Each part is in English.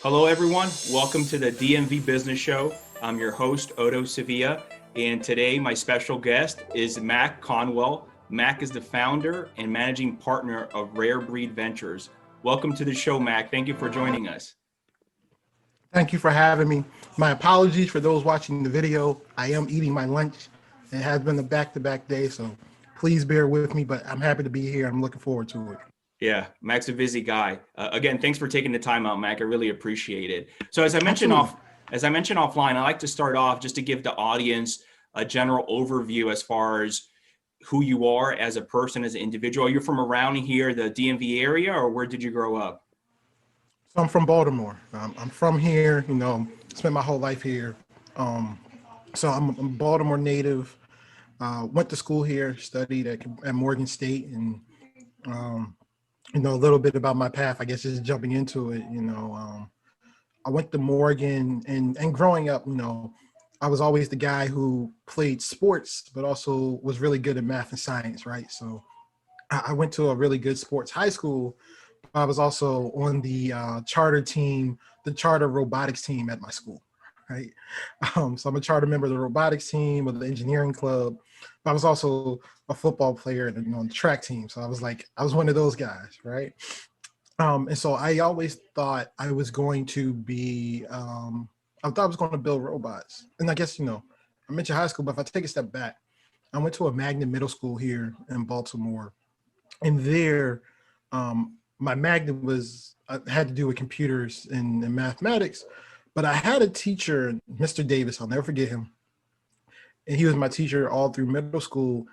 Hello, everyone. Welcome to the DMV Business Show. I'm your host, Otto Sevilla, and today my special guest is Mac Conwell. Mac is the founder and managing partner of RareBreed Ventures. Welcome to the show, Mac. Thank you for joining us. Thank you for having me. My apologies for those watching the video. I am eating my lunch. It has been a back-to-back day, so please bear with me, but I'm happy to be here. I'm looking forward to it. Yeah, Mac's a busy guy. Again, thanks for taking the time out, Mac. I really appreciate it. So as I mentioned offline, I like to start off just to give the audience a general overview as far as who you are as a person, as an individual. Are you from around here, the DMV area, or where did you grow up? So I'm from Baltimore. I'm from here, spent my whole life here. So I'm a Baltimore native, went to school here, studied at Morgan State, and a little bit about my path, I guess, just jumping into it. I went to Morgan, and growing up, I was always the guy who played sports, but also was really good at math and science, right? So I went to a really good sports high school. I was also on the charter team, the charter robotics team at my school, right? So I'm a charter member of the robotics team, of the engineering club. But I was also a football player and on the track team. So I was one of those guys, right? And so I always thought I was going to be, I thought I was going to build robots. And I guess, I mentioned high school, but if I take a step back, I went to a magnet middle school here in Baltimore. And there, my magnet had to do with computers and mathematics. But I had a teacher, Mr. Davis, I'll never forget him. And he was my teacher all through middle school.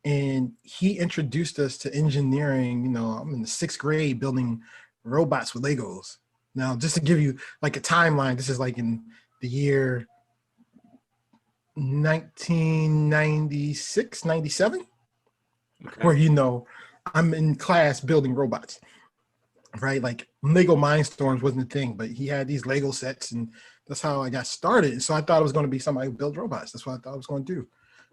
And he introduced us to engineering. I'm in the 6th grade building robots with Legos. Now, just to give you like a timeline, this is like in the year 1996, 97, okay, where, I'm in class building robots, right? Like Lego Mindstorms wasn't a thing, but he had these Lego sets, and that's how I got started. And so I thought it was going to be somebody who built robots. That's what I thought I was going to do.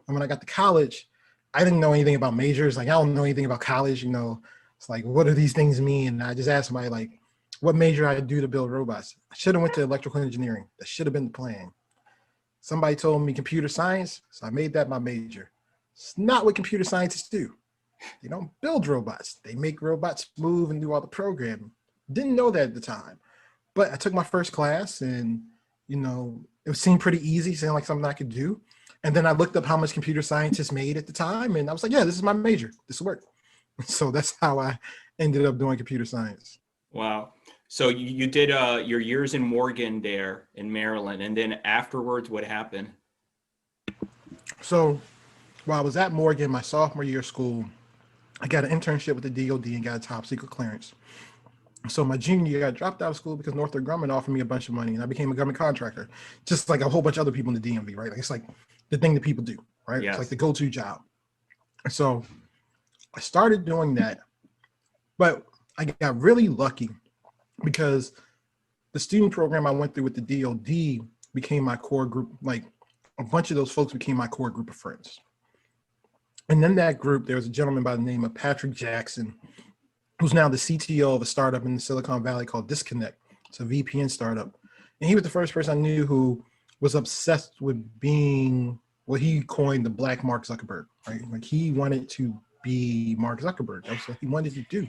And when I got to college, I didn't know anything about majors. Like, I don't know anything about college, It's like, what do these things mean? And I just asked somebody, like, what major I do to build robots. I should have went to electrical engineering. That should have been the plan. Somebody told me computer science, so I made that my major. It's not what computer scientists do. They don't build robots. They make robots move and do all the programming. Didn't know that at the time. But I took my first class, and, it seemed pretty easy, seemed like something I could do. And then I looked up how much computer scientists made at the time, and I was like, yeah, this is my major. This will work. So that's how I ended up doing computer science. Wow. So you did your years in Morgan there in Maryland, and then afterwards, what happened? So while I was at Morgan, my sophomore year of school, I got an internship with the DOD and got a top secret clearance. So my junior year, I dropped out of school because Northrop Grumman offered me a bunch of money, and I became a government contractor, just like a whole bunch of other people in the DMV, right? Like, it's like the thing that people do, right? Yes. It's like the go-to job. So I started doing that, but I got really lucky because the student program I went through with the DOD became my core group. Like, a bunch of those folks became my core group of friends. And in that group, there was a gentleman by the name of Patrick Jackson, who's now the CTO of a startup in the Silicon Valley called Disconnect. It's a VPN startup. And he was the first person I knew who was obsessed with being what he coined the Black Mark Zuckerberg, right? Like, he wanted to be Mark Zuckerberg. That's what he wanted to do.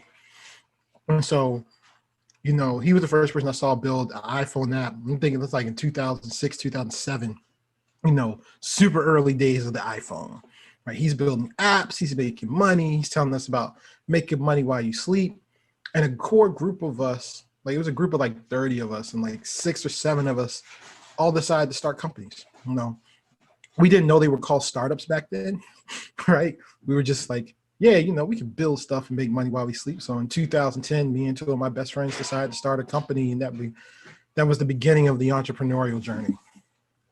And so, he was the first person I saw build an iPhone app. I'm thinking it's like in 2006, 2007, super early days of the iPhone, right? He's building apps, he's making money, he's telling us about making money while you sleep. And a core group of us, like, it was a group of like 30 of us, and like 6 or 7 of us all decided to start companies. We didn't know they were called startups back then, right? We were just like, yeah, we can build stuff and make money while we sleep. So in 2010, me and 2 of my best friends decided to start a company, and that was the beginning of the entrepreneurial journey.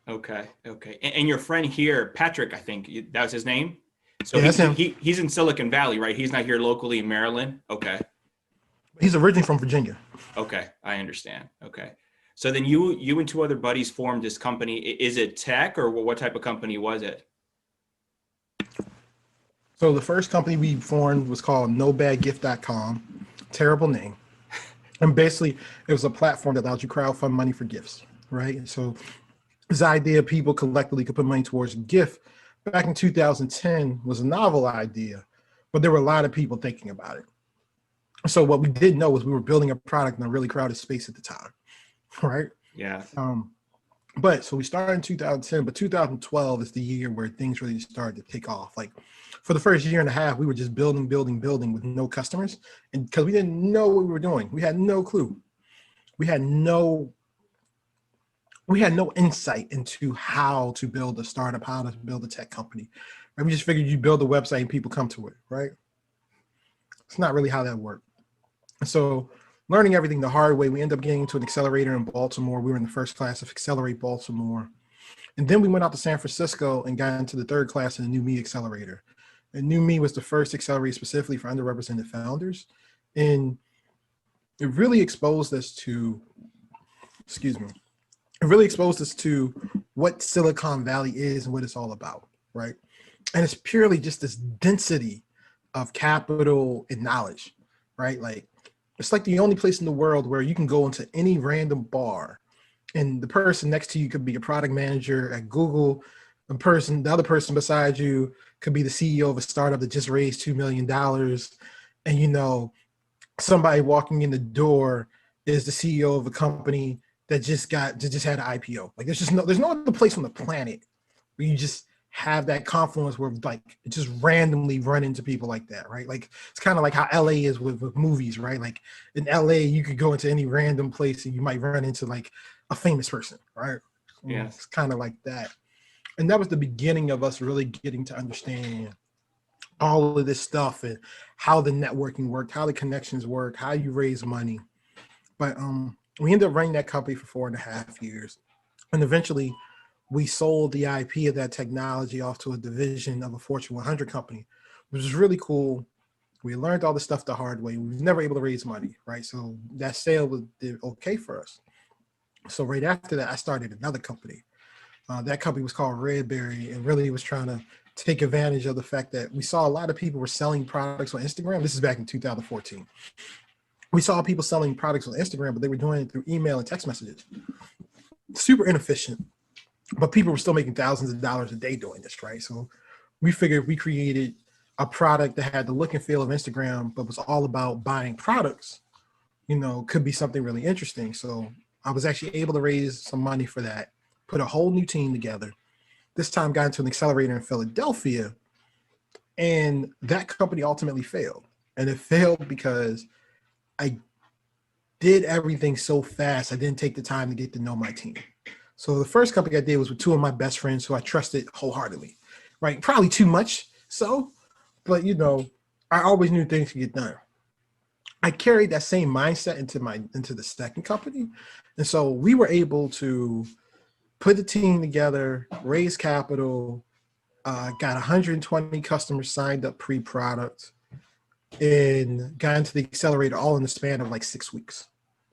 Okay. And your friend here, Patrick, I think that was his name. So yeah, that's him. He's in Silicon Valley, right? He's not here locally in Maryland. Okay. He's originally from Virginia. Okay, I understand. Okay. So then you and 2 other buddies formed this company. Is it tech, or what type of company was it? So the first company we formed was called NoBadGift.com. Terrible name. And basically, it was a platform that allowed you crowdfund money for gifts, right? And so this idea people collectively could put money towards a gift back in 2010 was a novel idea, but there were a lot of people thinking about it. So what we didn't know was we were building a product in a really crowded space at the time, right? Yeah. But so we started in 2010, but 2012 is the year where things really started to take off. Like for the first year and a half, we were just building with no customers. And because we didn't know what we were doing, we had no clue. We had no insight into how to build a startup, how to build a tech company. And we just figured you build a website and people come to it, right? It's not really how that worked. So learning everything the hard way, we ended up getting into an accelerator in Baltimore. We were in the first class of Accelerate Baltimore. And then we went out to San Francisco and got into the third class in the New Me Accelerator. And New Me was the first accelerator specifically for underrepresented founders. And it really exposed us to, what Silicon Valley is and what it's all about, right? And it's purely just this density of capital and knowledge, right? Like, it's like the only place in the world where you can go into any random bar and the person next to you could be a product manager at Google. The other person beside you could be the CEO of a startup that just raised $2 million. And, somebody walking in the door is the CEO of a company that just had an IPO. Like there's no other place on the planet where you just have that confluence where like just randomly run into people like that, right? Like it's kind of like how LA is with movies, right? Like in LA, you could go into any random place and you might run into like a famous person, right? Yeah. It's kind of like that. And that was the beginning of us really getting to understand all of this stuff and how the networking worked, how the connections work, how you raise money. But we ended up running that company for 4.5 years. And eventually we sold the IP of that technology off to a division of a Fortune 100 company, which was really cool. We learned all the stuff the hard way. We were never able to raise money, right? So that sale did okay for us. So right after that, I started another company. That company was called RareBreed and really was trying to take advantage of the fact that we saw a lot of people were selling products on Instagram. This is back in 2014. We saw people selling products on Instagram, but they were doing it through email and text messages. Super inefficient, but people were still making thousands of dollars a day doing this, right? So we figured we created a product that had the look and feel of Instagram, but was all about buying products, could be something really interesting. So I was actually able to raise some money for that, put a whole new team together. This time got into an accelerator in Philadelphia, and that company ultimately failed. And it failed because I did everything so fast. I didn't take the time to get to know my team. So the first company I did was with two of my best friends who I trusted wholeheartedly, right? Probably too much so, but I always knew things could get done. I carried that same mindset into the second company. And so we were able to put the team together, raise capital, got 120 customers signed up pre-product, and got into the accelerator all in the span of like 6 weeks.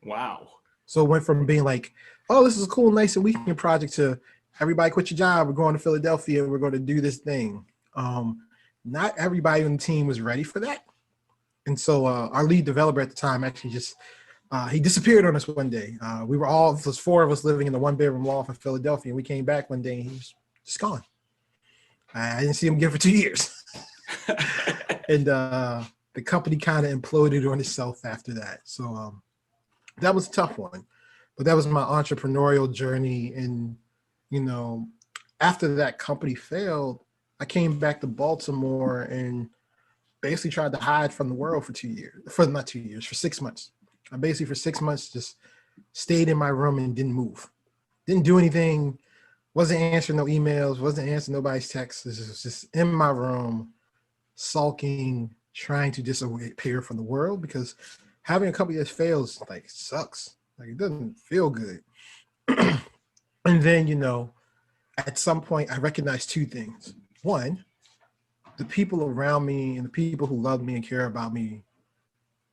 Wow. So it went from being like, oh, this is a cool, nice and weekend project to everybody quit your job. We're going to Philadelphia. We're going to do this thing. Not everybody on the team was ready for that. And so our lead developer at the time actually just, he disappeared on us one day. It was 4 of us living in the 1-bedroom loft in Philadelphia. And we came back one day and he was just gone. I didn't see him again for 2 years. And the company kind of imploded on itself after that. So that was a tough one. But that was my entrepreneurial journey. And, after that company failed, I came back to Baltimore and basically tried to hide from the world for 6 months. I basically for 6 months just stayed in my room and didn't move. Didn't do anything, wasn't answering no emails, wasn't answering nobody's texts. This was just in my room, sulking, trying to disappear from the world, because having a company that fails sucks. It doesn't feel good. And then, at some point I recognized 2 things. One, the people around me and the people who love me and care about me,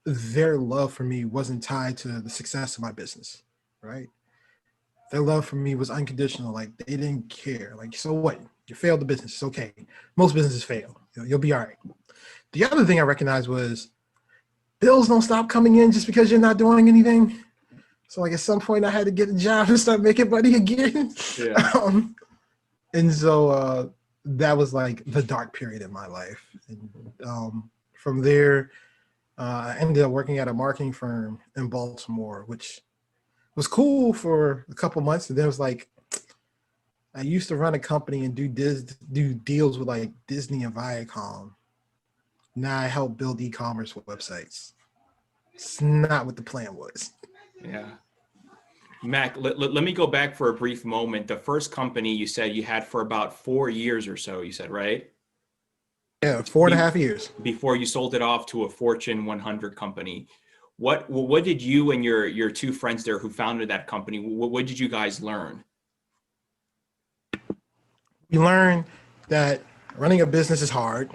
their love for me wasn't tied to the success of my business, right? Their love for me was unconditional. Like they didn't care. Like, so what? You failed the business. It's okay. Most businesses fail. You'll be all right. The other thing I recognized was bills don't stop coming in just because you're not doing anything. So like at some point I had to get a job and start making money again. Yeah. And so that was like the dark period in my life. And from there, I ended up working at a marketing firm in Baltimore, which was cool for a couple months. And then it was like, I used to run a company and do deals with like Disney and Viacom. Now I help build e-commerce websites. It's not what the plan was. Yeah. Mac, let me go back for a brief moment. The first company you said you had for about 4 years or so, you said, right? Yeah, 4.5 years. Before you sold it off to a Fortune 100 company. What did you and your two friends there who founded that company, what did you guys learn? We learned that running a business is hard.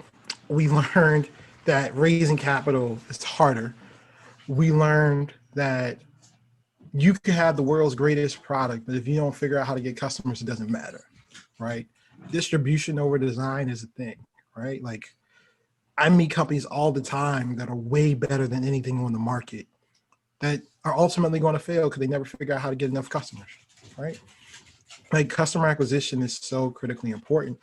We learned that raising capital is harder. We learned that you can have the world's greatest product, but if you don't figure out how to get customers, it doesn't matter, right? Distribution over design is a thing, right? Like I meet companies all the time that are way better than anything on the market that are ultimately going to fail because they never figure out how to get enough customers, right? Like customer acquisition is so critically important.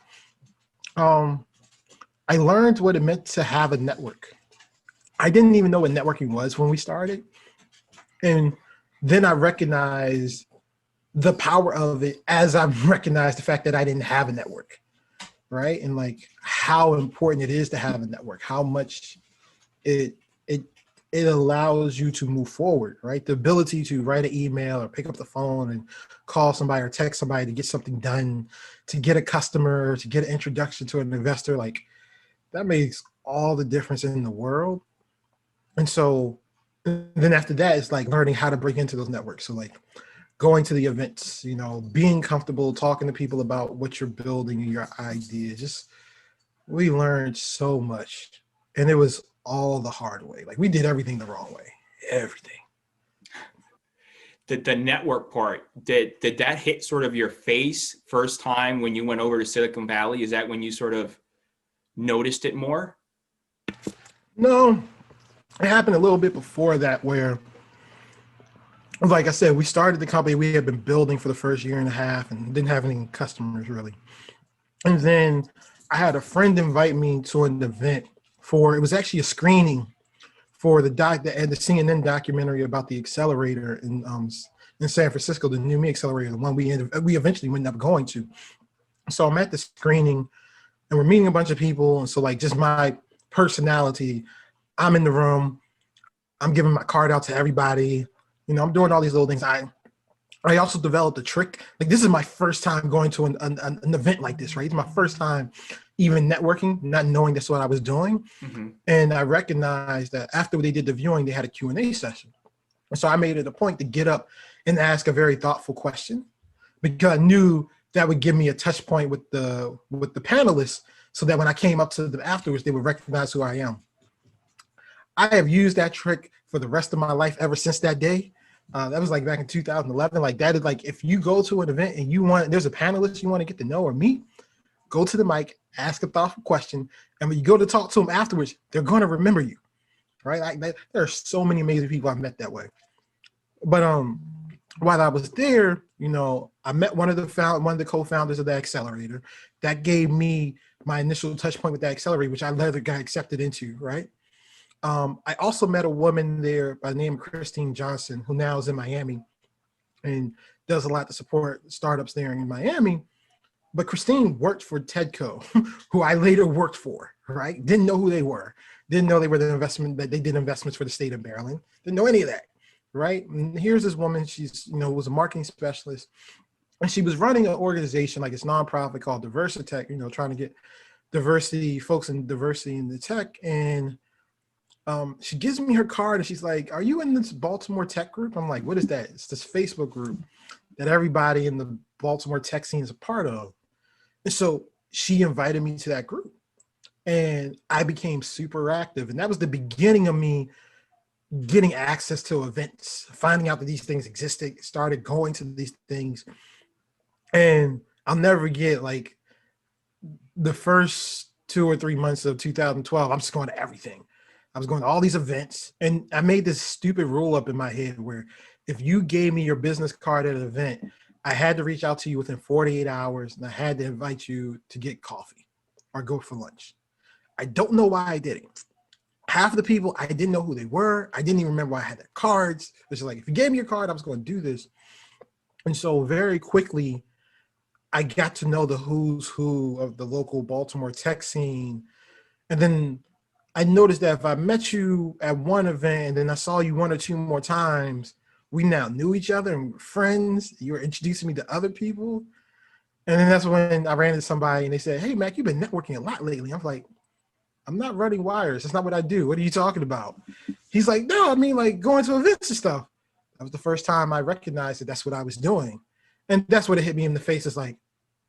I learned what it meant to have a network. I didn't even know what networking was when we started. And then I recognized the power of it as I recognized the fact that I didn't have a network, right? And like how important it is to have a network, how much it allows you to move forward, right? The ability to write an email or pick up the phone and call somebody or text somebody to get something done, to get a customer, to get an introduction to an investor, like that makes all the difference in the world. And so then after that, it's like learning how to break into those networks. So like going to the events, you know, being comfortable talking to people about what you're building and your ideas. Just we learned so much, and it was all the hard way. Like we did everything the wrong way, everything. The network part, did that hit sort of your face first time when you went over to Silicon Valley? Is that when you sort of noticed it more? No, it happened a little bit before that where, like I said, we started the company we had been building for the first year and a half and didn't have any customers really. And then I had a friend invite me to an event it was actually a screening for the CNN documentary about the accelerator in San Francisco, the New Me Accelerator, the one we eventually ended up going to. So I'm at the screening and we're meeting a bunch of people. And so like just my personality, I'm in the room, I'm giving my card out to everybody. You know, I'm doing all these little things. I also developed a trick. Like this is my first time going to an event like this, right? It's my first time even networking, not knowing that's what I was doing. Mm-hmm. And I recognized that after they did the viewing, they had a Q&A session. And so I made it a point to get up and ask a very thoughtful question because I knew that would give me a touch point with the panelists so that when I came up to them afterwards, they would recognize who I am. I have used that trick for the rest of my life ever since that day. That was like back in 2011. Like that is like, if you go to an event and there's a panelist you want to get to know or meet, go to the mic, ask a thoughtful question. And when you go to talk to them afterwards, they're going to remember you, right? Like there are so many amazing people I've met that way. But while I was there, you know, I met one of the co-founders of the accelerator that gave me my initial touch point with that accelerator, which I later got accepted into, right? I also met a woman there by the name of Christine Johnson, who now is in Miami and does a lot to support startups there in Miami. But Christine worked for TEDCO, who I later worked for, right? Didn't know who they were. Didn't know they were that they did investments for the state of Maryland. Didn't know any of that, right? And here's this woman, she's, you know, was a marketing specialist. And she was running an organization, like this nonprofit called Diversitech, you know, trying to get folks in diversity in the tech. And she gives me her card and she's like, "Are you in this Baltimore tech group?" I'm like, "What is that?" It's this Facebook group that everybody in the Baltimore tech scene is a part of. And so she invited me to that group and I became super active. And that was the beginning of me getting access to events, finding out that these things existed, started going to these things. And I'll never forget, like the first 2 or 3 months of 2012, I'm just going to everything. I was going to all these events, and I made this stupid rule up in my head where if you gave me your business card at an event, I had to reach out to you within 48 hours, and I had to invite you to get coffee or go for lunch. I don't know why I did it. Half of the people, I didn't know who they were. I didn't even remember why I had their cards. It was like, if you gave me your card, I was going to do this. And so very quickly, I got to know the who's who of the local Baltimore tech scene. And then I noticed that if I met you at one event and then I saw you one or two more times, we now knew each other and were friends. You were introducing me to other people. And then that's when I ran into somebody and they said, hey, Mac, you've been networking a lot lately. I'm like, I'm not running wires. That's not what I do. What are you talking about? He's like, no, I mean, like going to events and stuff. That was the first time I recognized that that's what I was doing. And that's what it hit me in the face. It's like,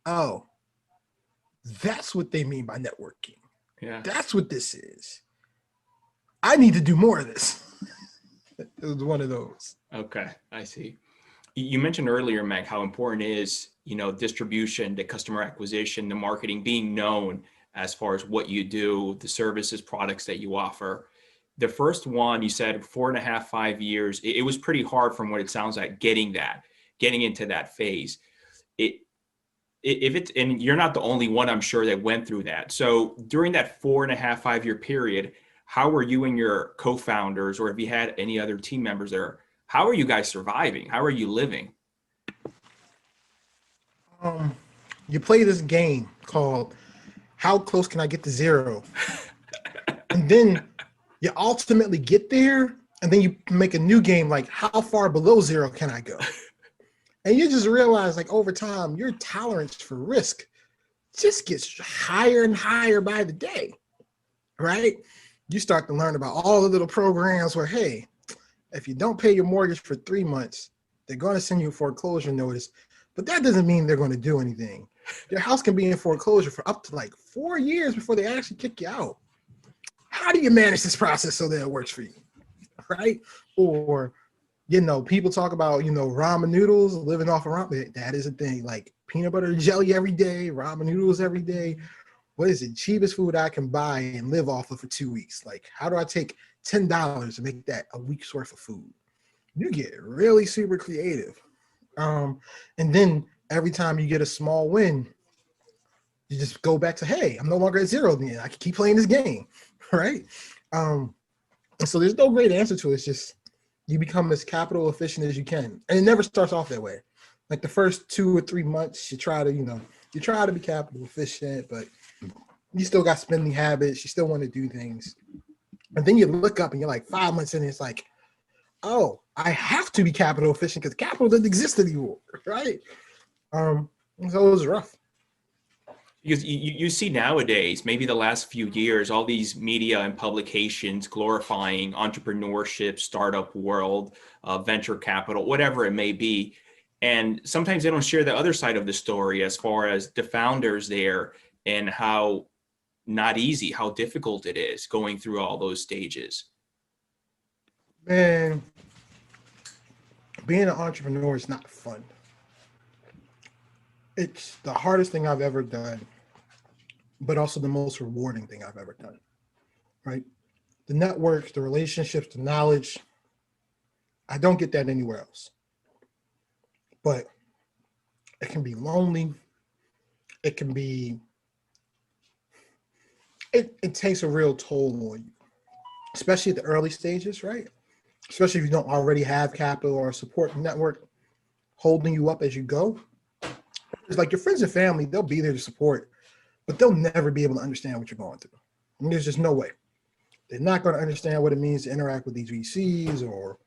oh, that's what they mean by networking. Yeah. That's what this is. I need to do more of this. It was one of those. Okay, I see. You mentioned earlier, Meg, how important it is, distribution, the customer acquisition, the marketing, being known as far as what you do, the services, products that you offer. The first one, you said 4.5, 5 years. It was pretty hard from what it sounds like getting into that phase. And you're not the only one, I'm sure, that went through that. So during that 4.5, 5 year period, how were you and your co-founders, or if you had any other team members there, how are you guys surviving? How are you living? You play this game called How Close Can I Get to Zero? And then you ultimately get there, and then you make a new game like How Far Below Zero Can I Go? And you just realize, like, over time, your tolerance for risk just gets higher and higher by the day, right? You start to learn about all the little programs where, hey, if you don't pay your mortgage for 3 months, they're going to send you a foreclosure notice, but that doesn't mean they're going to do anything. Your house can be in foreclosure for up to like 4 years before they actually kick you out. How do you manage this process so that it works for you, right? Or, people talk about, ramen noodles, living off of ramen. That is a thing. Like peanut butter and jelly every day, ramen noodles every day. What is the cheapest food I can buy and live off of for 2 weeks? Like, how do I take $10 to make that a week's worth of food? You get really super creative. And then every time you get a small win, you just go back to, hey, I'm no longer at zero then. I can keep playing this game, right? And so there's no great answer to it. It's just you become as capital efficient as you can. And it never starts off that way. Like the first 2 or 3 months, you try to be capital efficient, but you still got spending habits. You still want to do things. And then you look up and you're like 5 months in, and it's like, oh, I have to be capital efficient because capital doesn't exist anymore, right? So it was rough. Because you see nowadays, maybe the last few years, all these media and publications glorifying entrepreneurship, startup world, venture capital, whatever it may be. And sometimes they don't share the other side of the story as far as the founders there and how not easy, how difficult it is going through all those stages. Man, being an entrepreneur is not fun. It's the hardest thing I've ever done, but also the most rewarding thing I've ever done, right? The networks, the relationships, the knowledge, I don't get that anywhere else. But it can be lonely. It can be, it takes a real toll on you, especially at the early stages, right? Especially if you don't already have capital or a support network holding you up as you go. It's like your friends and family, they'll be there to support, but they'll never be able to understand what you're going through. I mean, there's just no way. They're not going to understand what it means to interact with these VCs or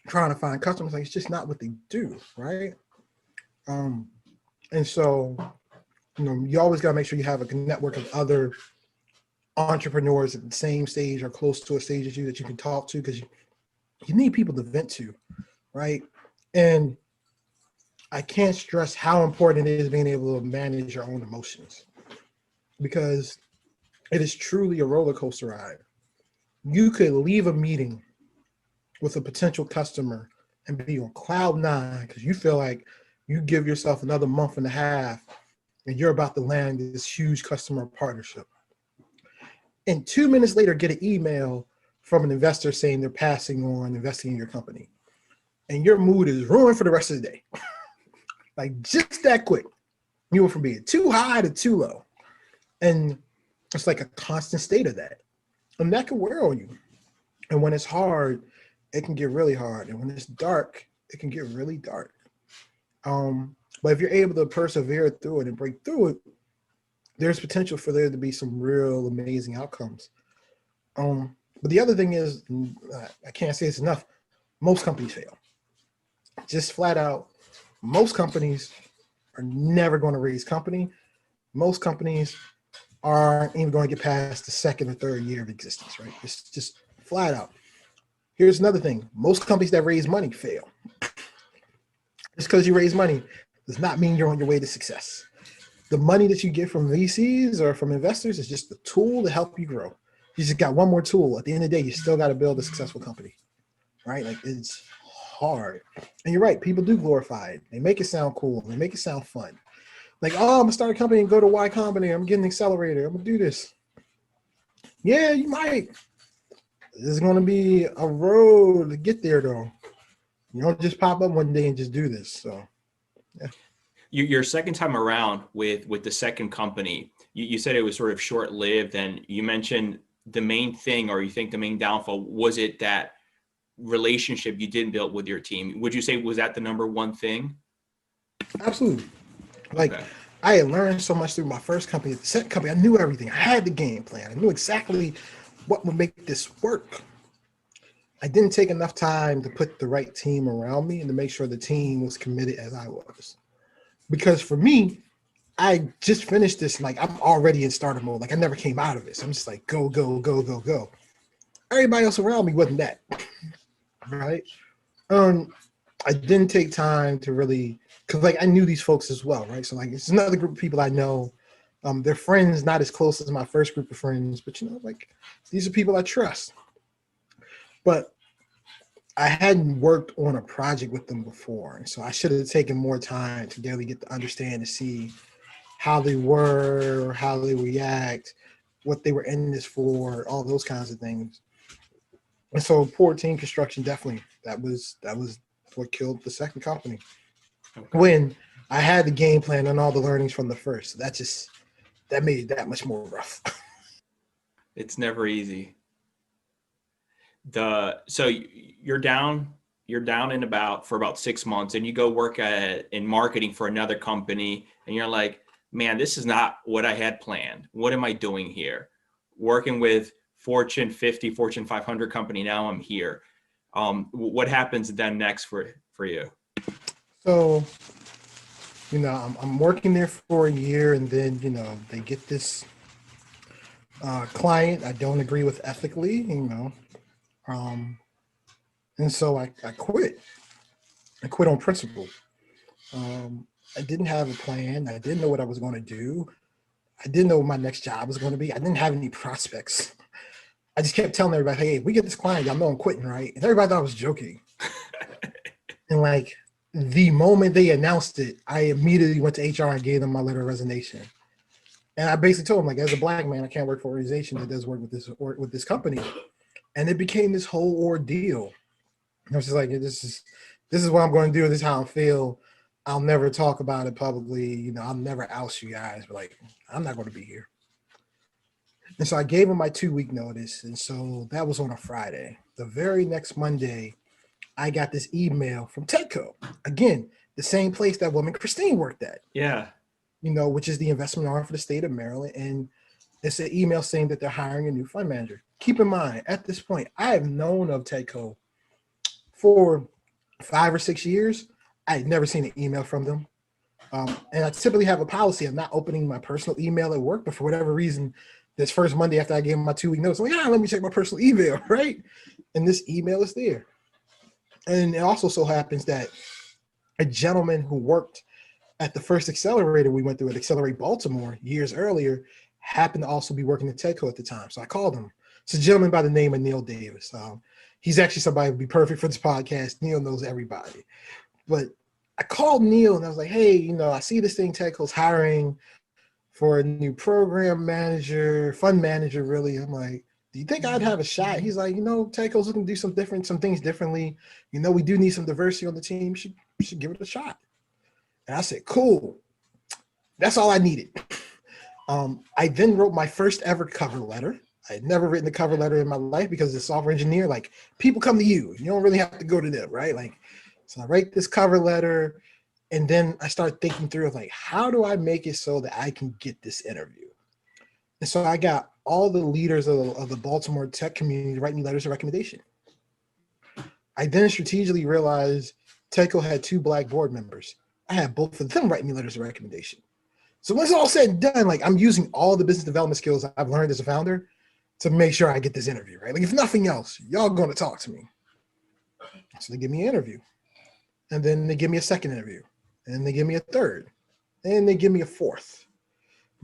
trying to find customers. Like, it's just not what they do, right? And so, you always got to make sure you have a network of other entrepreneurs at the same stage or close to a stage as you that you can talk to, because you need people to vent to, right? And I can't stress how important it is being able to manage your own emotions, because it is truly a roller coaster ride. You could leave a meeting with a potential customer and be on cloud 9 because you feel like you give yourself another month and a half and you're about to land this huge customer partnership. and 2 minutes later get an email from an investor saying they're passing on investing in your company. And your mood is ruined for the rest of the day. Like just that quick. You went from being too high to too low. And it's like a constant state of that. And that can wear on you. And when it's hard, it can get really hard. And when it's dark, it can get really dark. But if you're able to persevere through it and break through it, there's potential for there to be some real amazing outcomes. But the other thing is, I can't say it's enough, most companies fail. Just flat out, most companies are never going to raise company. Most companies aren't even going to get past the second or third year of existence, right? It's just flat out. Here's another thing. Most companies that raise money fail. Just because you raise money does not mean you're on your way to success. The money that you get from VCs or from investors is just a tool to help you grow. You just got one more tool. At the end of the day, you still got to build a successful company, right? Like it's hard. And you're right. People do glorify it. They make it sound cool. They make it sound fun. Like, oh, I'm gonna start a company and go to Y Combinator. I'm getting an accelerator. I'm gonna do this. Yeah, you might. There's gonna be a road to get there though. You don't just pop up one day and just do this. So yeah. Your second time around with the second company, you said it was sort of short-lived, and you mentioned the main thing, or you think the main downfall, was it that relationship you didn't build with your team? Would you say was that the number one thing? Absolutely. Like Okay. I had learned so much through my first company. The second company, I knew everything. I had the game plan. I knew exactly what would make this work. I didn't take enough time to put the right team around me and to make sure the team was committed as I was. Because for me, I just finished this, like I'm already in starter mode. Like I never came out of it. So I'm just like, go, go, go, go, go. Everybody else around me wasn't that, right? I didn't take time to really, because like I knew these folks as well, right? So like it's another group of people I know. They're friends, not as close as my first group of friends, but you know, like these are people I trust. But I hadn't worked on a project with them before, and so I should have taken more time to really get to understand and see how they were, how they react, what they were in this for, all those kinds of things. And so poor team construction, definitely, that was what killed the second company. Okay. When I had the game plan and all the learnings from the first, that made it that much more rough. It's never easy. So you're down for about 6 months, and you go work in marketing for another company, and you're like, man, this is not what I had planned. What am I doing here? Working with Fortune 50, Fortune 500 company. Now I'm here. What happens then next for you? So, you know, I'm working there for a year, and then, you know, they get this client I don't agree with ethically, you know. And so I quit. I quit on principle. I didn't have a plan. I didn't know what I was going to do. I didn't know what my next job was going to be. I didn't have any prospects. I just kept telling everybody, hey, if we get this client, y'all know I'm quitting, right? And everybody thought I was joking. And like the moment they announced it, I immediately went to HR and gave them my letter of resignation. And I basically told them, like, as a Black man, I can't work for an organization that does work with this company. And it became this whole ordeal. I was just like, this is what I'm going to do. This is how I feel. I'll never talk about it publicly. You know, I'll never oust you guys, but like, I'm not going to be here. And so I gave him my 2-week notice. And so that was on a Friday. The very next Monday, I got this email from TEDCO. Again, the same place that woman Christine worked at. Yeah. You know, which is the investment arm for the state of Maryland. And it's an email saying that they're hiring a new fund manager. Keep in mind, at this point, I have known of TEDCO for 5 or 6 years. I had never seen an email from them. And I typically have a policy of not opening my personal email at work, but for whatever reason, this first Monday after I gave him my 2-week notice, I'm like, let me check my personal email, right? And this email is there. And it also so happens that a gentleman who worked at the first accelerator we went through at Accelerate Baltimore years earlier happened to also be working at TEDCO at the time. So I called him. It's a gentleman by the name of Neil Davis. He's actually somebody who would be perfect for this podcast. Neil knows everybody. But I called Neil and I was like, hey, you know, I see this thing TEDCO's hiring for a new program manager, fund manager, really. I'm like, do you think I'd have a shot? He's like, TEDCO's looking to do some things differently. We do need some diversity on the team. You should give it a shot. And I said, cool. That's all I needed. I then wrote my first ever cover letter. I had never written a cover letter in my life because as a software engineer, like, people come to you. You don't really have to go to them, right? Like, so I write this cover letter, and then I start thinking through of like, how do I make it so that I can get this interview? And so I got all the leaders of the Baltimore tech community to write me letters of recommendation. I then strategically realized TEDCO had 2 Black board members. I had both of them write me letters of recommendation. So when it's all said and done, like, I'm using all the business development skills I've learned as a founder to make sure I get this interview, right? Like, if nothing else, y'all going to talk to me. So they give me an interview, and then they give me a second interview, and then they give me a third, and they give me a fourth.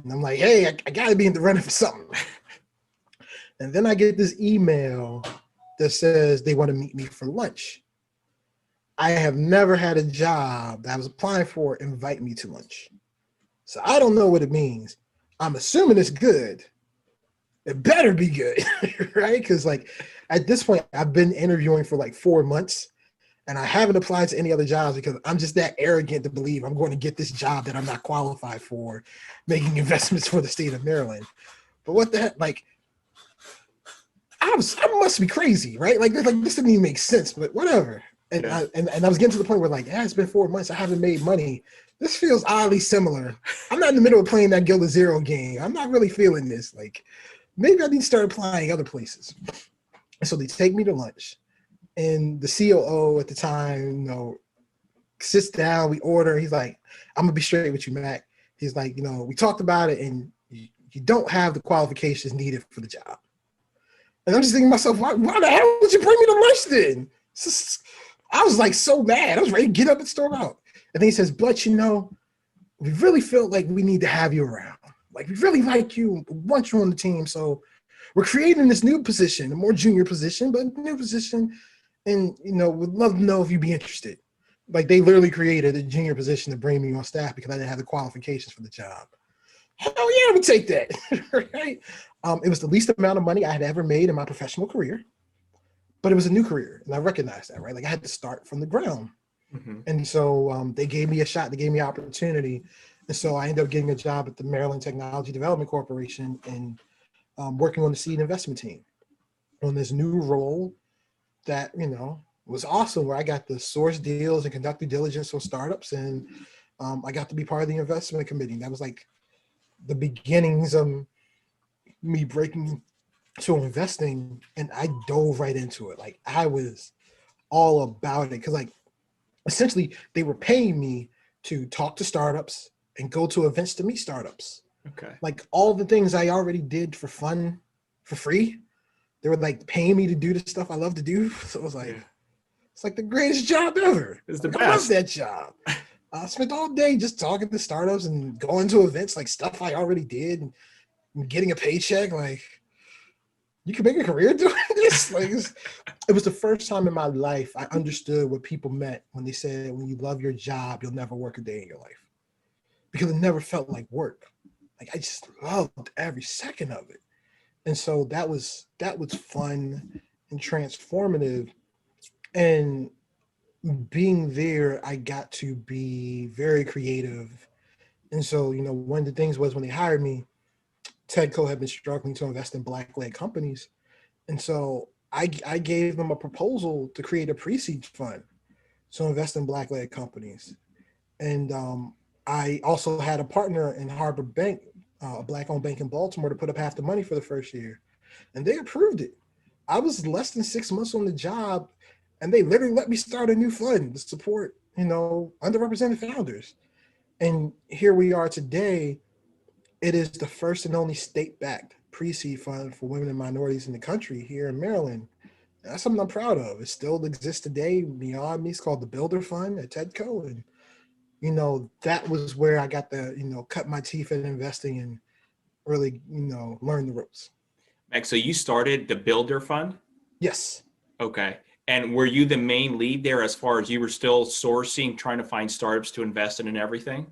And I'm like, hey, I got to be in the running for something. And then I get this email that says they want to meet me for lunch. I have never had a job that I was applying for invite me to lunch. So I don't know what it means. I'm assuming it's good. It better be good, right? Because like at this point, I've been interviewing for like 4 months, and I haven't applied to any other jobs because I'm just that arrogant to believe I'm going to get this job that I'm not qualified for, making investments for the state of Maryland. But what the heck? Like, I must be crazy, right? Like this didn't even make sense, but whatever. And yeah. I was getting to the point where like, it's been 4 months. I haven't made money. This feels oddly similar. I'm not in the middle of playing that Guild of Zero game. I'm not really feeling this. Like, maybe I need to start applying other places. And so they take me to lunch, and the COO at the time, sits down, we order. He's like, I'm gonna be straight with you, Mac. He's like, we talked about it, and you don't have the qualifications needed for the job. And I'm just thinking to myself, why the hell would you bring me to lunch then? I was like so mad. I was ready to get up and storm out. And then he says, but we really felt like we need to have you around. Like, we really like you, want you on the team. So we're creating this new position, a more junior position, but a new position. And, we'd love to know if you'd be interested. Like, they literally created a junior position to bring me on staff because I didn't have the qualifications for the job. Hell yeah, I would take that, right? It was the least amount of money I had ever made in my professional career, but it was a new career. And I recognized that, right? Like, I had to start from the ground. Mm-hmm. And so they gave me a shot, they gave me opportunity. And so I ended up getting a job at the Maryland Technology Development Corporation and working on the seed investment team on this new role that, was awesome, where I got to source deals and conduct due diligence on startups. And I got to be part of the investment committee. That was like the beginnings of me breaking to investing. And I dove right into it. Like, I was all about it because, like, essentially they were paying me to talk to startups and go to events to meet startups. Okay. Like, all the things I already did for fun, for free, they were like paying me to do the stuff I love to do. So it was like, It's like the greatest job ever. It's the best. I love that job. I spent all day just talking to startups and going to events, like stuff I already did, and getting a paycheck. Like, you can make a career doing this. Like, it was the first time in my life I understood what people meant when they said, when you love your job, you'll never work a day in your life. Because it never felt like work. Like, I just loved every second of it. And so that was fun and transformative. And being there, I got to be very creative. And so, one of the things was when they hired me, TEDCO had been struggling to invest in Black-led companies. And so I gave them a proposal to create a pre-seed fund to invest in Black-led companies. And I also had a partner in Harbor Bank, a Black-owned bank in Baltimore, to put up half the money for the first year. And they approved it. I was less than 6 months on the job, and they literally let me start a new fund to support, underrepresented founders. And here we are today. It is the first and only state-backed pre-seed fund for women and minorities in the country here in Maryland. And that's something I'm proud of. It still exists today beyond me. It's called the Builder Fund at TEDCO. And, that was where I got to, cut my teeth in investing and really, learn the ropes. Max, so you started the Builder Fund? Yes. Okay. And were you the main lead there as far as you were still sourcing, trying to find startups to invest in and everything?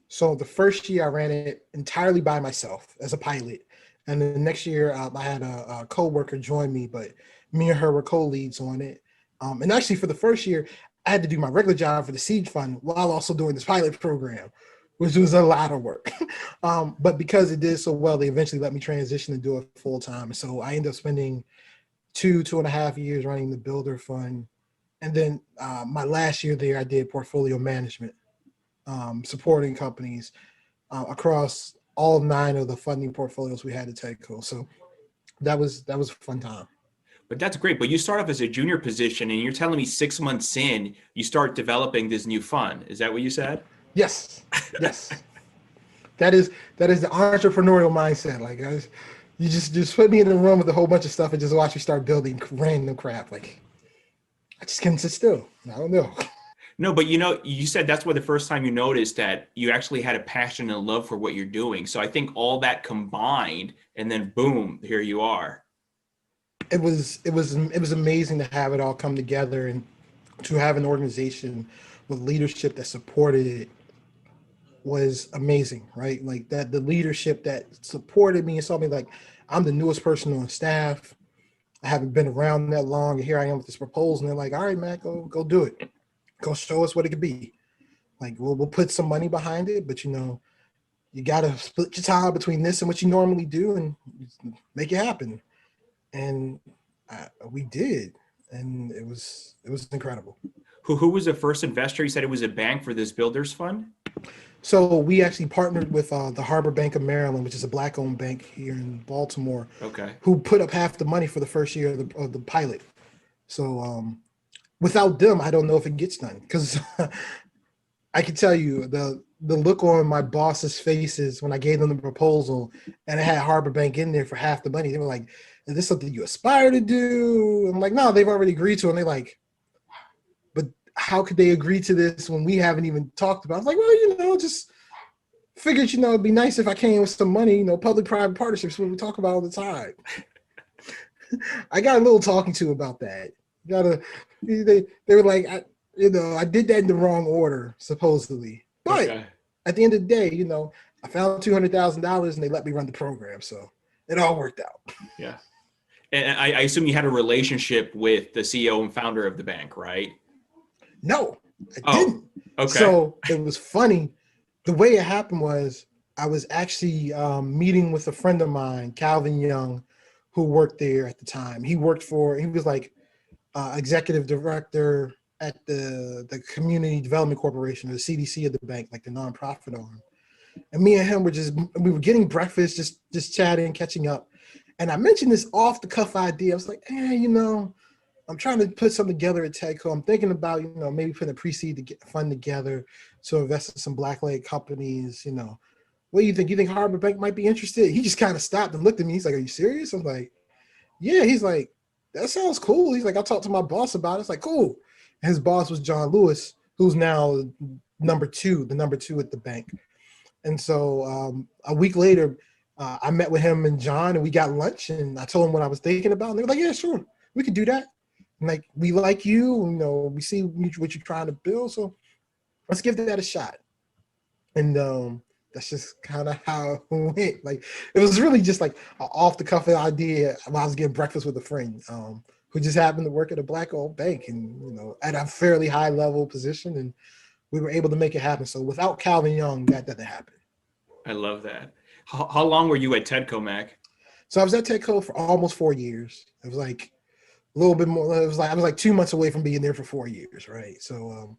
So the first year I ran it entirely by myself as a pilot. And the next year I had a co-worker join me, but me and her were co-leads on it. And actually for the first year, I had to do my regular job for the seed fund while also doing this pilot program, which was a lot of work. But because it did so well, they eventually let me transition and do it full time. So I ended up spending 2.5 years running the builder fund. And then my last year there, I did portfolio management, supporting companies across all 9 of the funding portfolios we had at TEDCO. So that was a fun time. But that's great. But you start off as a junior position, and you're telling me 6 months in, you start developing this new fund. Is that what you said? Yes, yes. that is the entrepreneurial mindset. Like you just put me in a room with a whole bunch of stuff and just watch me start building random crap. Like I just can't sit still. I don't know. No, but you said that's where the first time you noticed that you actually had a passion and love for what you're doing. So I think all that combined, and then boom, here you are. It was amazing to have it all come together and to have an organization with leadership that supported it was amazing, right? Like that the leadership that supported me and saw me, like I'm the newest person on staff. I haven't been around that long, and here I am with this proposal. And they're like, "All right, Matt, go do it. Go show us what it could be. Like we'll put some money behind it, but you got to split your time between this and what you normally do and make it happen." And we did, and it was incredible. Who was the first investor? You said it was a bank for this builders fund? So we actually partnered with the Harbor Bank of Maryland, which is a Black-owned bank here in Baltimore, Okay. who put up half the money for the first year of the pilot. So without them, I don't know if it gets done, because I can tell you the look on my boss's faces when I gave them the proposal and I had Harbor Bank in there for half the money. They were like, "Is this something you aspire to do?" I'm like, "No, they've already agreed to it." And they're like, "But how could they agree to this when we haven't even talked about it?" I was like, "Well, just figured, it'd be nice if I came with some money, public-private partnerships, what we talk about all the time." I got a little talking to about that. They were like, I did that in the wrong order, supposedly. But Okay. at the end of the day, I found $200,000 and they let me run the program. So it all worked out. Yeah. And I assume you had a relationship with the CEO and founder of the bank, right? No, I Oh, didn't. okay. So it was funny. The way it happened was I was actually meeting with a friend of mine, Calvin Young, who worked there at the time. He was like executive director at the Community Development Corporation, or the CDC of the bank, like the nonprofit arm. And me and him we were getting breakfast, just chatting, catching up. And I mentioned this off the cuff idea. I was like, I'm trying to put something together at TEDCO. I'm thinking about, maybe putting a pre-seed to get fund together to invest in some Black-led companies. What do you think? You think Harbor Bank might be interested? He just kind of stopped and looked at me. He's like, "Are you serious?" I'm like, "Yeah." He's like, "That sounds cool." He's like, "I'll talk to my boss about it." It's like, "Cool." And his boss was John Lewis, who's now the number two at the bank. And so a week later, I met with him and John, and we got lunch, and I told him what I was thinking about. And they were like, "Yeah, sure, we could do that. And like, we like you, we see what you're trying to build, so let's give that a shot." And that's just kind of how it went. Like, it was really just like an off the cuff idea while I was getting breakfast with a friend who just happened to work at a Black-owned bank, and at a fairly high level position, and we were able to make it happen. So without Calvin Young, that doesn't happen. I love that. How long were you at TEDCO, Mac? So I was at TEDCO for almost 4 years. It was like a little bit more. It was like I was like 2 months away from being there for 4 years, right? So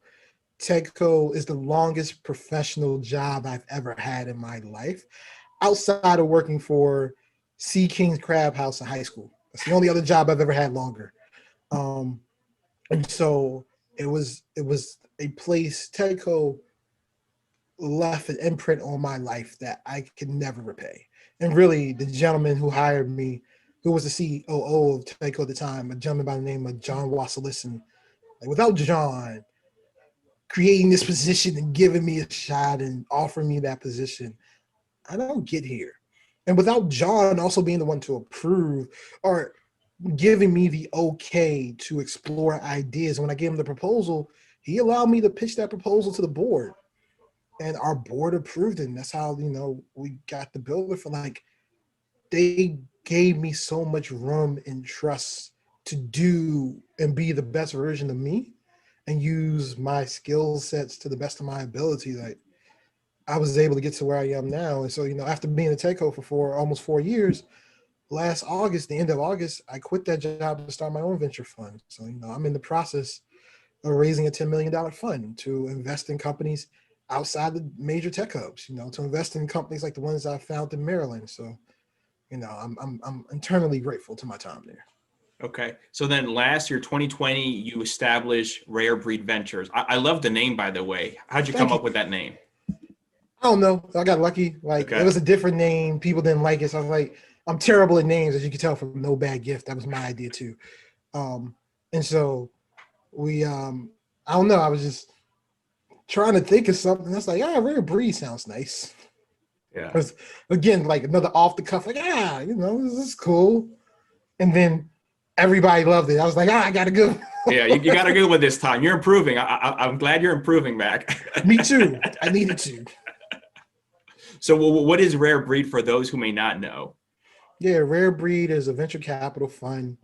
TEDCO is the longest professional job I've ever had in my life, outside of working for Sea King's Crab House in high school. That's the only other job I've ever had longer. And so it was a place. TEDCO left an imprint on my life that I can never repay. And really, the gentleman who hired me, who was the COO of TEDCO at the time, a gentleman by the name of John Wassilison, like without John creating this position and giving me a shot and offering me that position, I don't get here. And without John also being the one to approve or giving me the okay to explore ideas, when I gave him the proposal, he allowed me to pitch that proposal to the board. and our board approved it. And that's how, you know, we got the builder for like, they gave me so much room and trust to do and be the best version of me and use my skill sets to the best of my ability. Like I was able to get to where I am now. And so, you know, after being a TEDCO for almost 4 years, last August, the end of August, I quit that job to start my own venture fund. So, you know, I'm in the process of raising a $10 million fund to invest in companies outside the major tech hubs, you know, to invest in companies like the ones I found in Maryland. So, you know, I'm internally grateful to my time there. Okay. So then last year, 2020, you established RareBreed Ventures. I love the name, by the way. How'd you come Thank you. up with that name? I don't know. I got lucky. Like it Okay. was a different name. People didn't like it. So I was like, I'm terrible at names, as you can tell from No Bad Gift. That was my idea too. And so we, I don't know. I was just trying to think of something. That's like, RareBreed sounds nice. Yeah. Because again, like another off the cuff, like, you know, this is cool. And then everybody loved it. I was like, I gotta go. Yeah, you got a good one this time. You're improving. I'm glad you're improving, Mac. Me too. I needed to. So what is RareBreed for those who may not know? Yeah, RareBreed is a venture capital fund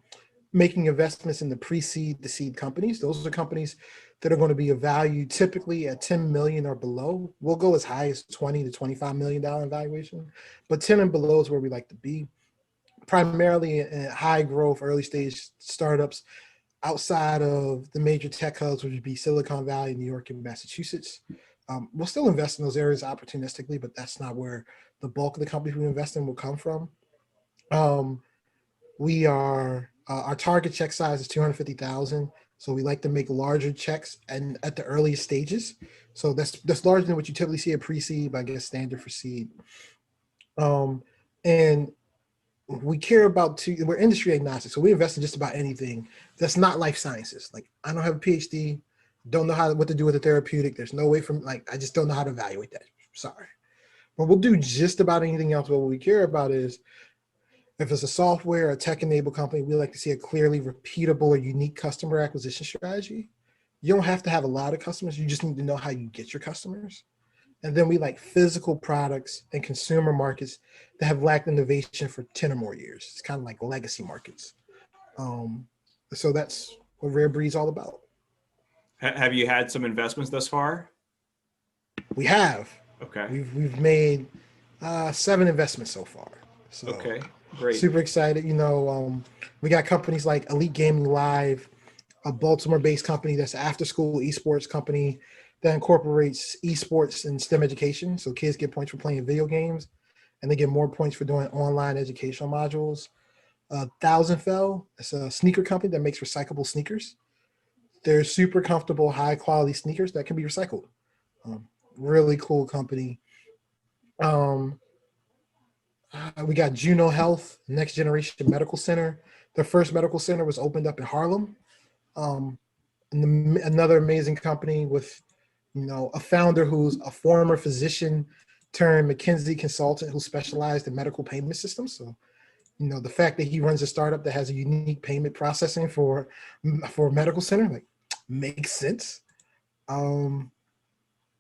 making investments in the pre-seed to seed companies. Those are companies that are going to be of value typically at 10 million or below. We'll go as high as 20 to $25 million valuation, but 10 and below is where we like to be. Primarily in high growth, early stage startups outside of the major tech hubs, which would be Silicon Valley, New York, and Massachusetts. We'll still invest in those areas opportunistically, but that's not where the bulk of the companies we invest in will come from. We are our target check size is 250,000. So we like to make larger checks and at the earliest stages. So that's larger than what you typically see at pre-seed, but I guess standard for seed. And we care about we're industry agnostic. So we invest in just about anything that's not life sciences. Like I don't have a PhD, don't know what to do with a therapeutic. There's no way from like, I just don't know how to evaluate that. Sorry. But we'll do just about anything else. But what we care about is if it's a software or tech-enabled company, we like to see a clearly repeatable or unique customer acquisition strategy. You don't have to have a lot of customers. You just need to know how you get your customers. And then we like physical products and consumer markets that have lacked innovation for 10 or more years. It's kind of like legacy markets. So that's what RareBreed's all about. Have you had some investments thus far? We have. Okay. We've made 7 investments so far. So okay, great. super excited. You know, we got companies like Elite Gaming Live, a Baltimore-based company that's an after-school esports company that incorporates esports and STEM education. So kids get points for playing video games, and they get more points for doing online educational modules. Thousand Fell, it's a sneaker company that makes recyclable sneakers. They're super comfortable, high-quality sneakers that can be recycled. Really cool company. We got Juno Health, Next Generation Medical Center. Their first medical center was opened up in Harlem. Another amazing company with, you know, a founder who's a former physician turned McKinsey consultant who specialized in medical payment systems. So, you know, the fact that he runs a startup that has a unique payment processing for a medical center, like, makes sense.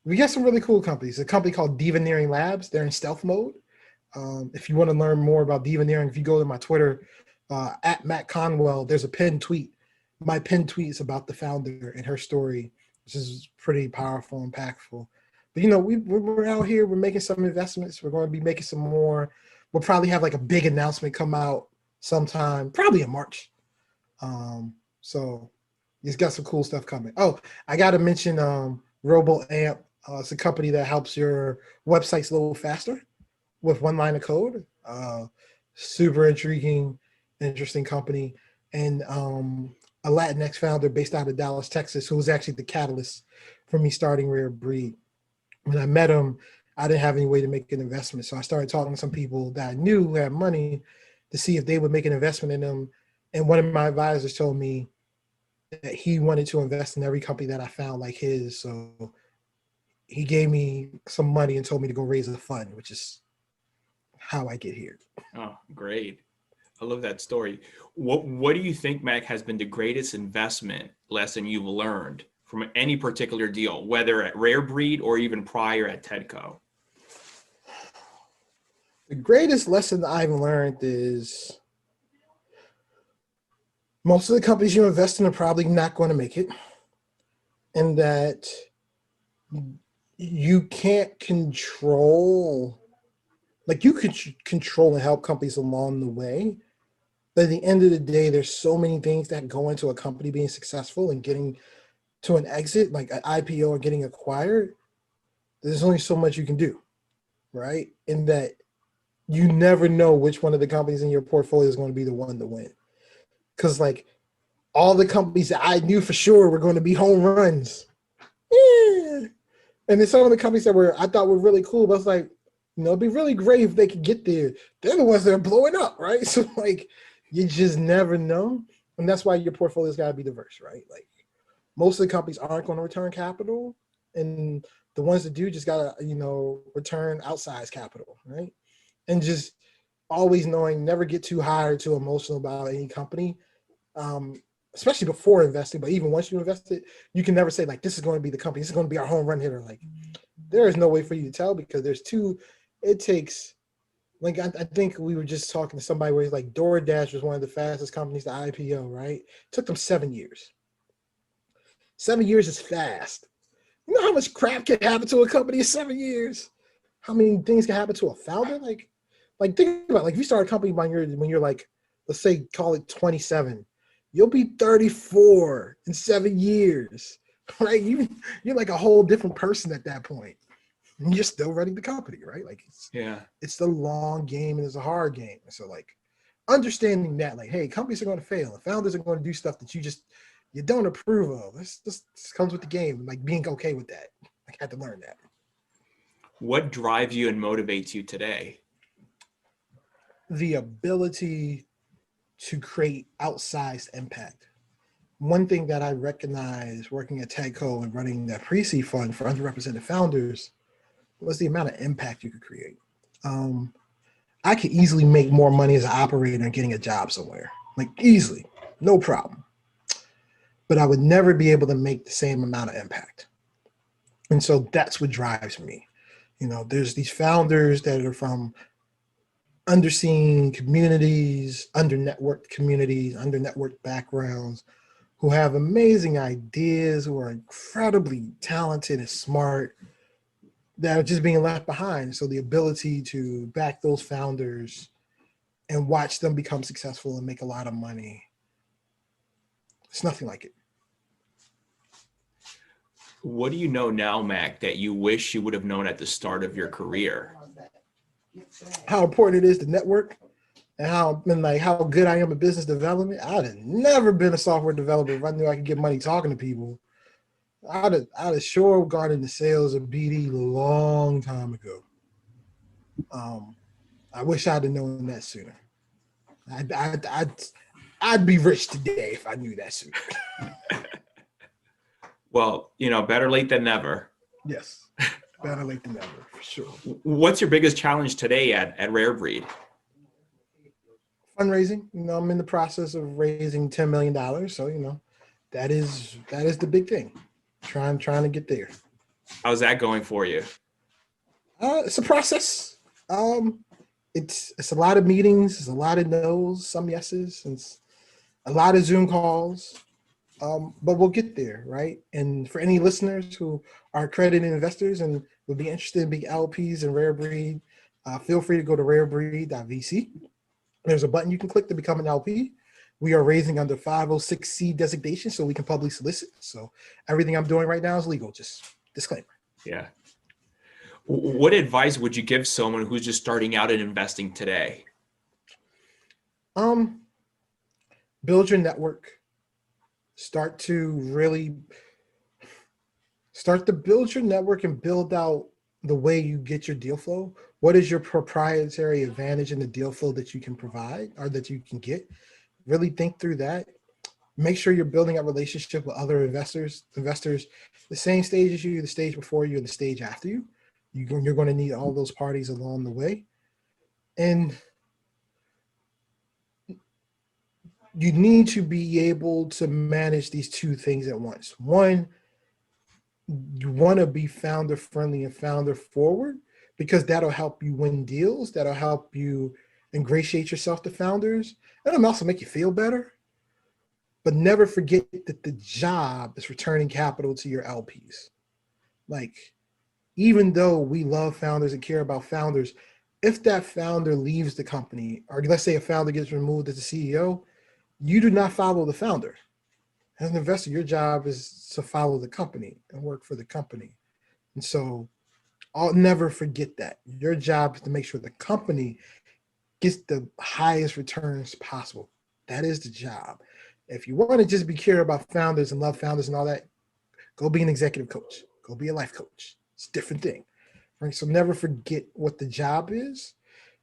We got some really cool companies. A company called Divaneering Labs. They're in stealth mode. If you want to learn more about Divaneering, if you go to my Twitter, at Matt Conwell, there's a pinned tweet. My pinned tweet is about the founder and her story, which is pretty powerful, impactful. But, you know, we're out here, we're making some investments. We're going to be making some more. We'll probably have like a big announcement come out sometime, probably in March. So it's got some cool stuff coming. Oh, I got to mention RoboAmp. It's a company that helps your websites load faster with one line of code. Super intriguing, interesting company. And a Latinx founder based out of Dallas, Texas, who was actually the catalyst for me starting RareBreed. When I met him, I didn't have any way to make an investment. So I started talking to some people that I knew who had money to see if they would make an investment in them. And one of my advisors told me that he wanted to invest in every company that I found like his. So he gave me some money and told me to go raise a fund, which is how I get here. Oh, great. I love that story. What do you think, Mac, has been the greatest investment lesson you've learned from any particular deal, whether at RareBreed or even prior at TEDCO? The greatest lesson that I've learned is most of the companies you invest in are probably not going to make it, and that you can't control, like you could control and help companies along the way. But at the end of the day, there's so many things that go into a company being successful and getting to an exit, like an IPO or getting acquired. There's only so much you can do, right? In that you never know which one of the companies in your portfolio is going to be the one to win. Because like all the companies that I knew for sure were going to be home runs. Yeah. And then some of the companies that I thought were really cool, but I was like, it'd be really great if they could get there. They're the ones that are blowing up, right? So like, you just never know. And that's why your portfolio's got to be diverse, right? Like most of the companies aren't going to return capital, and the ones that do just got to, return outsized capital, right? And just always knowing, never get too high or too emotional about any company, especially before investing. But even once you invest it, you can never say like, this is going to be the company, this is going to be our home run hitter. Like there is no way for you to tell, because it takes, like, I think we were just talking to somebody where he's like, DoorDash was one of the fastest companies to IPO, right? It took them 7 years. 7 years is fast. You know how much crap can happen to a company in 7 years? How many things can happen to a founder? Like think about, like, if you start a company when you're like, let's say, call it 27, you'll be 34 in 7 years, right? You're like a whole different person at that point. And you're still running the company, right? Like it's the long game and it's a hard game. So like understanding that, like, hey, companies are going to fail and founders are going to do stuff that you don't approve of. This comes with the game. Like being okay with that. I had to learn that. What drives you and motivates you today? The ability to create outsized impact. One thing that I recognize working at TEDCO and running that pre-seed fund for underrepresented founders was the amount of impact you could create. I could easily make more money as an operator and getting a job somewhere, like easily, no problem. But I would never be able to make the same amount of impact. And so that's what drives me. There's these founders that are from underseen communities, under-networked communities, under-networked backgrounds, who have amazing ideas, who are incredibly talented and smart, that are just being left behind. So the ability to back those founders and watch them become successful and make a lot of money, it's nothing like it. What do you know now, Mac, that you wish you would have known at the start of your career? How important it is to network, and how good I am at business development. I'd have never been a software developer if I knew I could get money talking to people. I'd have sure gone into sales or BD a long time ago. I wish I'd have known that sooner. I'd be rich today if I knew that sooner. Well, better late than never. Yes, better late than never, for sure. What's your biggest challenge today at RareBreed? Fundraising. I'm in the process of raising $10 million. So, that is the big thing. Trying to get there. How's that going for you? It's a process. It's a lot of meetings, it's a lot of no's, some yeses, and it's a lot of Zoom calls. But we'll get there, right? And for any listeners who are accredited investors and would be interested in being LPs in RareBreed, feel free to go to rarebreed.vc. There's a button you can click to become an LP. We are raising under 506C designation, so we can publicly solicit. So everything I'm doing right now is legal, just disclaimer. Yeah. What advice would you give someone who's just starting out in investing today? Build your network. Start to build your network and build out the way you get your deal flow. What is your proprietary advantage in the deal flow that you can provide or that you can get? Really think through that. Make sure you're building a relationship with other investors, the same stage as you, the stage before you, and the stage after you. You're going to need all those parties along the way. And you need to be able to manage these two things at once. One, you want to be founder friendly and founder forward, because that'll help you win deals. That'll help you ingratiate yourself to founders. And it'll also make you feel better. But never forget that the job is returning capital to your LPs. Like, even though we love founders and care about founders, if that founder leaves the company, or let's say a founder gets removed as the CEO, you do not follow the founder. As an investor, your job is to follow the company and work for the company. And so I'll never forget that. Your job is to make sure the company gets the highest returns possible. That is the job. If you want to just be care about founders and love founders and all that, go be an executive coach. Go be a life coach. It's a different thing. Right? So never forget what the job is.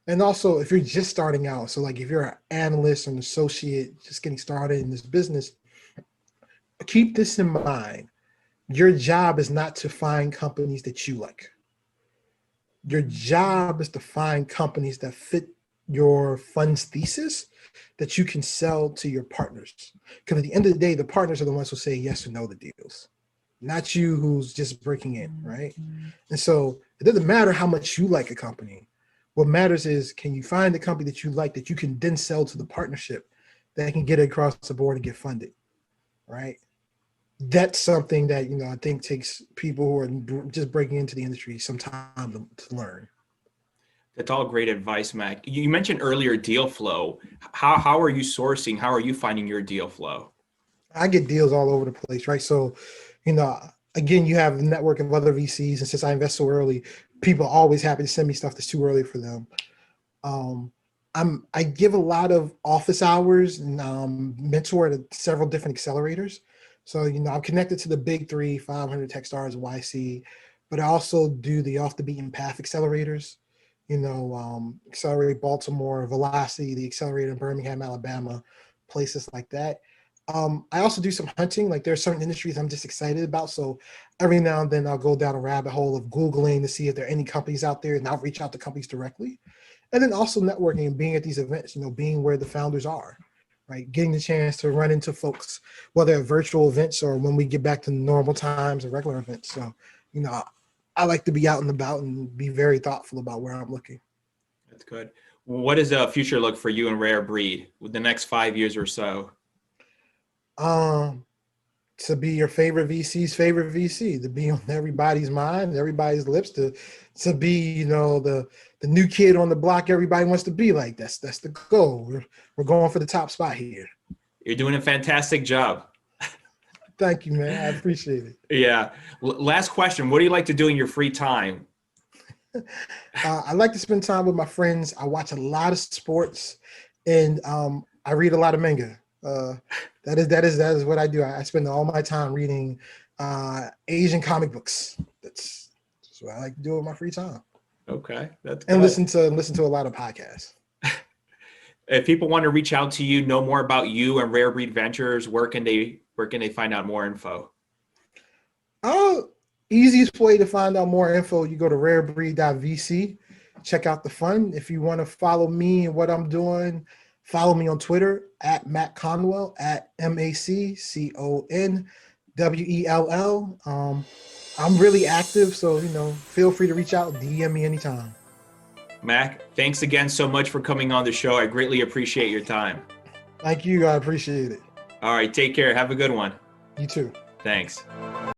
And also, if you're just starting out, so like if you're an analyst or an associate just getting started in this business, keep this in mind. Your job is not to find companies that you like. Your job is to find companies that fit your fund's thesis that you can sell to your partners. Because at the end of the day, the partners are the ones who say yes or no to deals, not you who's just breaking in, right? And so it doesn't matter how much you like a company. What matters is, can you find the company that you like that you can then sell to the partnership that can get it across the board and get funded, right? That's something that, I think takes people who are just breaking into the industry some time to learn. That's all great advice, Mac. You mentioned earlier deal flow. How are you sourcing? How are you finding your deal flow? I get deals all over the place, right? So, again, you have a network of other VCs, and since I invest so early, people are always happy to send me stuff that's too early for them. I give a lot of office hours and mentor to several different accelerators. So, I'm connected to the big 3, 500 Techstars, YC, but I also do the off the beaten path accelerators. Accelerate Baltimore, Velocity, the accelerator in Birmingham, Alabama, places like that. I also do some hunting. Like, there are certain industries I'm just excited about. So every now and then I'll go down a rabbit hole of Googling to see if there are any companies out there, and I'll reach out to companies directly. And then also networking and being at these events, being where the founders are, right? Getting the chance to run into folks, whether at virtual events or when we get back to normal times and regular events. So, I like to be out and about and be very thoughtful about where I'm looking. That's good. What does the future look for you and RareBreed with the next 5 years or so? To be your favorite VC's favorite VC, to be on everybody's mind, everybody's lips, to be, the new kid on the block everybody wants to be like. That's the goal. We're going for the top spot here. You're doing a fantastic job. Thank you, man. I appreciate it. Yeah. Last question. What do you like to do in your free time? I like to spend time with my friends. I watch a lot of sports, and I read a lot of manga. That is what I do. I spend all my time reading Asian comic books. That's what I like to do with my free time. Okay, that's and good. listen to a lot of podcasts. If people want to reach out to you, know more about you and RareBreed Ventures, where can they find out more info? Easiest way to find out more info, you go to rarebreed.vc, check out the fund. If you want to follow me and what I'm doing, follow me on Twitter at Matt Conwell, at MacConwell. I'm really active, so feel free to reach out, DM me anytime. Mac, thanks again so much for coming on the show. I greatly appreciate your time. Thank you. I appreciate it. All right, take care. Have a good one. You too. Thanks.